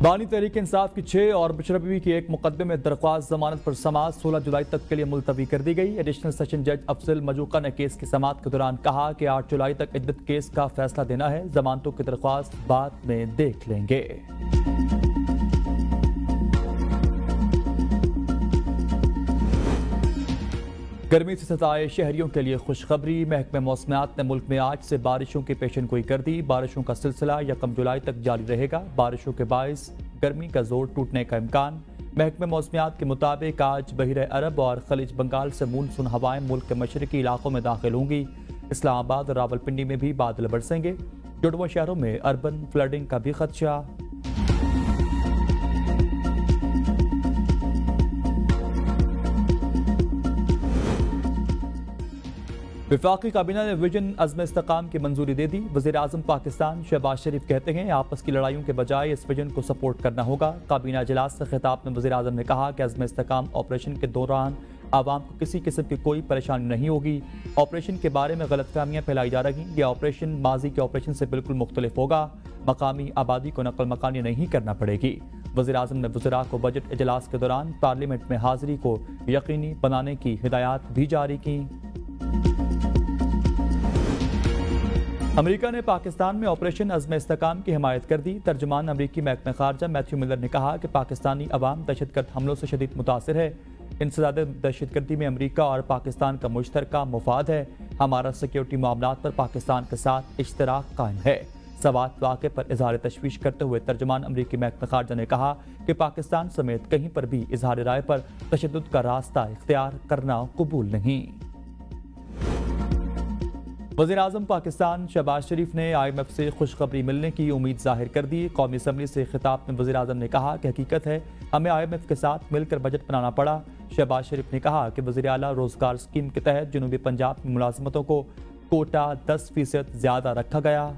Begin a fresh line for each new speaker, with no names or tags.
بانی تحریک انصاف کی 6 اور مشرفی کی ایک مقدمے میں درخواست ضمانت پر سماعت 16 جولائی تک کے لیے ملتوی کر دی گئی۔ ایڈیشنل سیشن جج افضل مجوقہ نے کیس کی سماعت کے دوران کہا کہ 8 جولائی تک عدت کیس کا فیصلہ دینا ہے، ضمانتوں کی درخواست بعد میں دیکھ لیں گے۔ گرمی سے ستائے شہریوں کے لیے خوشخبری، محکمہ موسمیات نے ملک میں آج سے بارشوں کی پیشن گوئی کر دی۔ بارشوں کا سلسلہ یکم جولائی تک جاری رہے گا۔ بارشوں کے باعث گرمی کا زور ٹوٹنے کا امکان۔ محکمہ موسمیات کے مطابق آج بحیرہ عرب اور خلیج بنگال سے مونسون ہوائیں ملک کے مشرقی علاقوں میں داخل ہوں گی۔ اسلام آباد اور راولپنڈی میں بھی بادل برسیں گے۔ جڑواں شہروں میں اربن فلڈنگ کا بھی خدشہ۔ وفاقی کابینہ نے ویژن عزم استحکام کی منظوری دے دی۔ وزیر اعظم پاکستان شہباز شریف کہتے ہیں آپس کی لڑائیوں کے بجائے اس ویژن کو سپورٹ کرنا ہوگا۔ کابینہ اجلاس سے خطاب میں وزیر اعظم نے کہا کہ عزم استحکام آپریشن کے دوران عوام کو کسی قسم کی کوئی پریشانی نہیں ہوگی۔ آپریشن کے بارے میں غلط فہمیاں پھیلائی جا رہی، یہ آپریشن ماضی کے آپریشن سے بالکل مختلف ہوگا۔ مقامی آبادی کو نقل مکانی نہیں کرنا پڑے گی۔ وزیر اعظم نے وزراء کو بجٹ اجلاس کے دوران پارلیمنٹ میں حاضری کو یقینی بنانے کی ہدایات بھی جاری کی۔ امریکہ نے پاکستان میں آپریشن عزم استحکام کی حمایت کر دی۔ ترجمان امریکی محکمہ خارجہ میتھیو ملر نے کہا کہ پاکستانی عوام دہشت گرد حملوں سے شدید متاثر ہے۔ انسداد دہشت گردی میں امریکہ اور پاکستان کا مشترکہ مفاد ہے۔ ہمارا سیکیورٹی معاملات پر پاکستان کے ساتھ اشتراک قائم ہے۔ سوات واقعے پر اظہار تشویش کرتے ہوئے ترجمان امریکی محکمہ خارجہ نے کہا کہ پاکستان سمیت کہیں پر بھی اظہار رائے پر تشدد کا راستہ اختیار کرنا قبول نہیں۔ وزیر اعظم پاکستان شہباز شریف نے IMF سے خوشخبری ملنے کی امید ظاہر کر دی۔ قومی اسمبلی سے خطاب میں وزیر اعظم نے کہا کہ حقیقت ہے ہمیں IMF کے ساتھ مل کر بجٹ بنانا پڑا۔ شہباز شریف نے کہا کہ وزیر اعلیٰ روزگار اسکیم کے تحت جنوبی پنجاب میں ملازمتوں کو کوٹا 10% زیادہ رکھا گیا۔